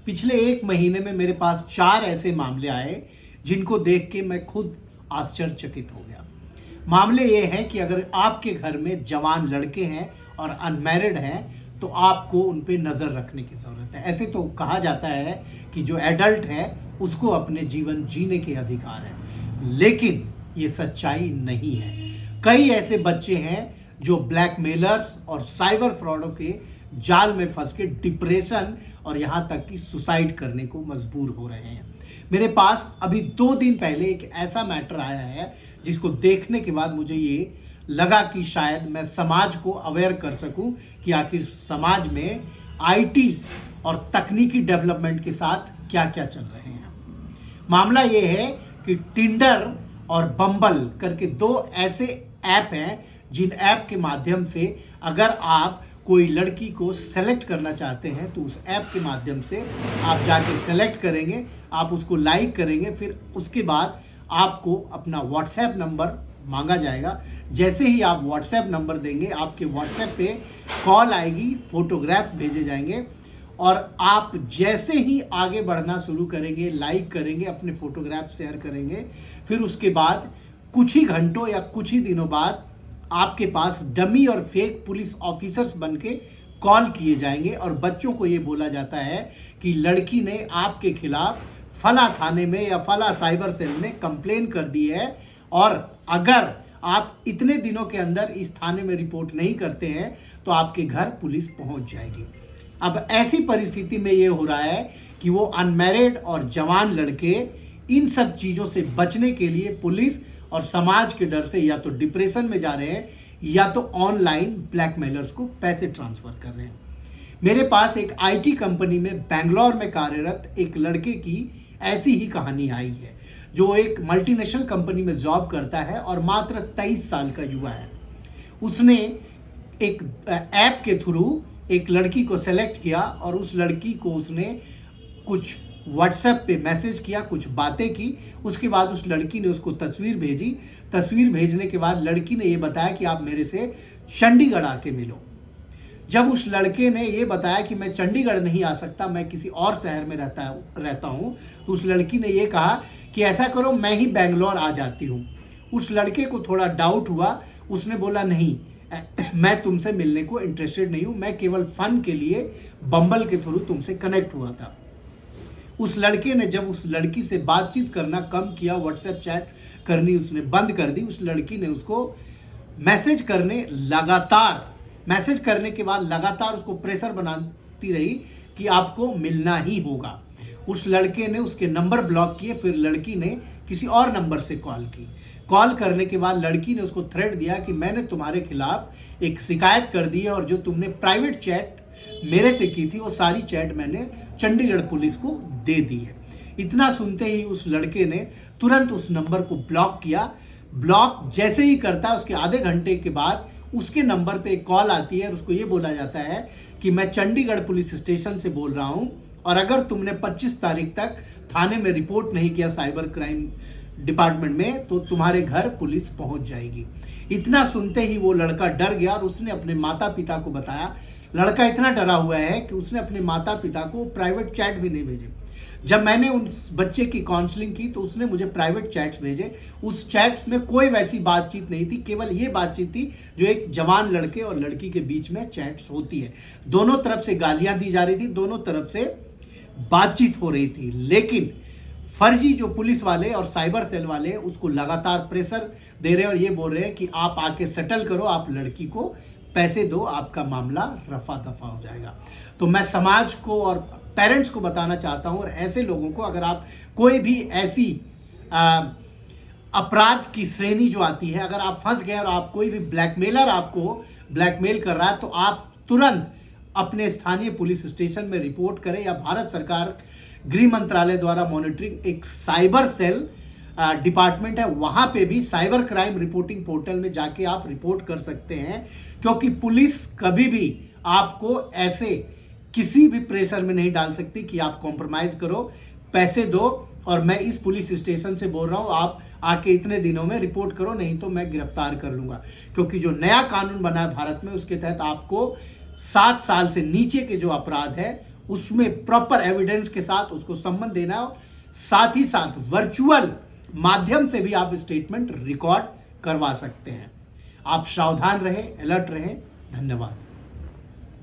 पिछले 1 महीने में मेरे पास 4 ऐसे मामले आए जिनको देख के मैं खुद आश्चर्यचकित हो गया। मामले ये हैं कि अगर आपके घर में जवान लड़के हैं और अनमैरिड हैं तो आपको उन पे नज़र रखने की ज़रूरत है। ऐसे तो कहा जाता है कि जो एडल्ट है उसको अपने जीवन जीने के अधिकार है, लेकिन ये सच्चाई नहीं है। कई ऐसे बच्चे हैं जो ब्लैकमेलर्स और साइबर फ्रॉडों के जाल में फंस के डिप्रेशन और यहाँ तक कि सुसाइड करने को मजबूर हो रहे हैं। मेरे पास अभी 2 दिन पहले एक ऐसा मैटर आया है जिसको देखने के बाद मुझे ये लगा कि शायद मैं समाज को अवेयर कर सकूं कि आखिर समाज में आईटी और तकनीकी डेवलपमेंट के साथ क्या क्या चल रहे हैं। मामला ये है कि टिंडर और बम्बल करके 2 ऐसे ऐप हैं जिन ऐप के माध्यम से अगर आप कोई लड़की को सेलेक्ट करना चाहते हैं तो उस ऐप के माध्यम से आप जाके सेलेक्ट करेंगे, आप उसको लाइक करेंगे, फिर उसके बाद आपको अपना व्हाट्सएप नंबर मांगा जाएगा। जैसे ही आप व्हाट्सएप नंबर देंगे आपके व्हाट्सएप पे कॉल आएगी, फोटोग्राफ भेजे जाएंगे और आप जैसे ही आगे बढ़ना शुरू करेंगे, लाइक करेंगे, अपने फोटोग्राफ शेयर करेंगे, फिर उसके बाद कुछ ही घंटों या कुछ ही दिनों बाद आपके पास डमी और फेक पुलिस ऑफिसर्स बनके कॉल किए जाएंगे और बच्चों को ये बोला जाता है कि लड़की ने आपके खिलाफ फला थाने में या फला साइबर सेल में कंप्लेन कर दी है और अगर आप इतने दिनों के अंदर इस थाने में रिपोर्ट नहीं करते हैं तो आपके घर पुलिस पहुंच जाएगी। अब ऐसी परिस्थिति में ये हो रहा है कि वो अनमैरिड और जवान लड़के इन सब चीज़ों से बचने के लिए पुलिस और समाज के डर से या तो डिप्रेशन में जा रहे हैं या तो ऑनलाइन ब्लैकमेलर्स को पैसे ट्रांसफर कर रहे हैं। मेरे पास एक आईटी कंपनी में बेंगलोर में कार्यरत एक लड़के की ऐसी ही कहानी आई है जो एक मल्टीनेशनल कंपनी में जॉब करता है और मात्र 23 साल का युवा है। उसने एक ऐप के थ्रू एक लड़की को सेलेक्ट किया और उस लड़की को उसने कुछ व्हाट्सएप पे मैसेज किया, कुछ बातें की। उसके बाद उस लड़की ने उसको तस्वीर भेजी। तस्वीर भेजने के बाद लड़की ने ये बताया कि आप मेरे से चंडीगढ़ आके मिलो। जब उस लड़के ने ये बताया कि मैं चंडीगढ़ नहीं आ सकता, मैं किसी और शहर में रहता हूँ, तो उस लड़की ने ये कहा कि ऐसा करो मैं ही बेंगलोर आ जाती हूँ। उस लड़के को थोड़ा डाउट हुआ। उसने बोला नहीं, मैं तुमसे मिलने को इंटरेस्टेड नहीं हूँ, मैं केवल फन के लिए बम्बल के थ्रू तुमसे कनेक्ट हुआ था। उस लड़के ने जब उस लड़की से बातचीत करना कम किया, व्हाट्सएप चैट करनी उसने बंद कर दी। उस लड़की ने उसको मैसेज करने के बाद लगातार उसको प्रेशर बनाती रही कि आपको मिलना ही होगा। उस लड़के ने उसके नंबर ब्लॉक किए। फिर लड़की ने किसी और नंबर से कॉल करने के बाद लड़की ने उसको थ्रेट दिया कि मैंने तुम्हारे खिलाफ एक शिकायत कर दी है और जो तुमने प्राइवेट चैट मेरे से की थी वो सारी चैट मैंने चंडीगढ़ पुलिस को दे दी है। इतना सुनते ही उस लड़के ने तुरंत उस नंबर को ब्लॉक किया। ब्लॉक जैसे ही करता है उसके आधे घंटे के बाद उसके नंबर पे एक कॉल आती है और उसको ये बोला जाता है कि मैं चंडीगढ़ पुलिस स्टेशन से बोल रहा हूँ और अगर तुमने 25 तारीख तक थाने में रिपोर्ट नहीं किया साइबर क्राइम डिपार्टमेंट में तो तुम्हारे घर पुलिस पहुंच जाएगी। इतना सुनते ही वो लड़का डर गया और उसने अपने माता पिता को बताया। लड़का इतना डरा हुआ है कि उसने अपने माता पिता को प्राइवेट चैट भी नहीं भेजे। जब मैंने उस बच्चे की काउंसलिंग की तो उसने मुझे प्राइवेट चैट्स भेजे। उस चैट्स में कोई वैसी बातचीत नहीं थी, केवल ये बातचीत थी जो एक जवान लड़के और लड़की के बीच में चैट्स होती है। दोनों तरफ से गालियां दी जा रही थी, दोनों तरफ से बातचीत हो रही थी, लेकिन फर्जी जो पुलिस वाले और साइबर सेल वाले उसको लगातार प्रेशर दे रहे हैं और ये बोल रहे हैं कि आप आके सेटल करो, आप लड़की को पैसे दो, आपका मामला रफा दफा हो जाएगा। तो मैं समाज को और पेरेंट्स को बताना चाहता हूं और ऐसे लोगों को, अगर आप कोई भी ऐसी अपराध की श्रेणी जो आती है, अगर आप फंस गए और आप कोई भी ब्लैकमेलर आपको ब्लैकमेल कर रहा है तो आप तुरंत अपने स्थानीय पुलिस स्टेशन में रिपोर्ट करें या भारत सरकार गृह मंत्रालय द्वारा मॉनिटरिंग एक साइबर सेल डिपार्टमेंट है, वहां पे भी साइबर क्राइम रिपोर्टिंग पोर्टल में जाके आप रिपोर्ट कर सकते हैं। क्योंकि पुलिस कभी भी आपको ऐसे किसी भी प्रेशर में नहीं डाल सकती कि आप कॉम्प्रोमाइज करो, पैसे दो और मैं इस पुलिस स्टेशन से बोल रहा हूं आप आके इतने दिनों में रिपोर्ट करो, नहीं तो मैं गिरफ्तार कर लूंगा। क्योंकि जो नया कानून बना है भारत में उसके तहत आपको 7 साल से नीचे के जो अपराध है उसमें प्रॉपर एविडेंस के साथ उसको सम्मन देना है। साथ ही साथ वर्चुअल माध्यम से भी आप स्टेटमेंट रिकॉर्ड करवा सकते हैं। आप सावधान रहें, अलर्ट रहें। धन्यवाद।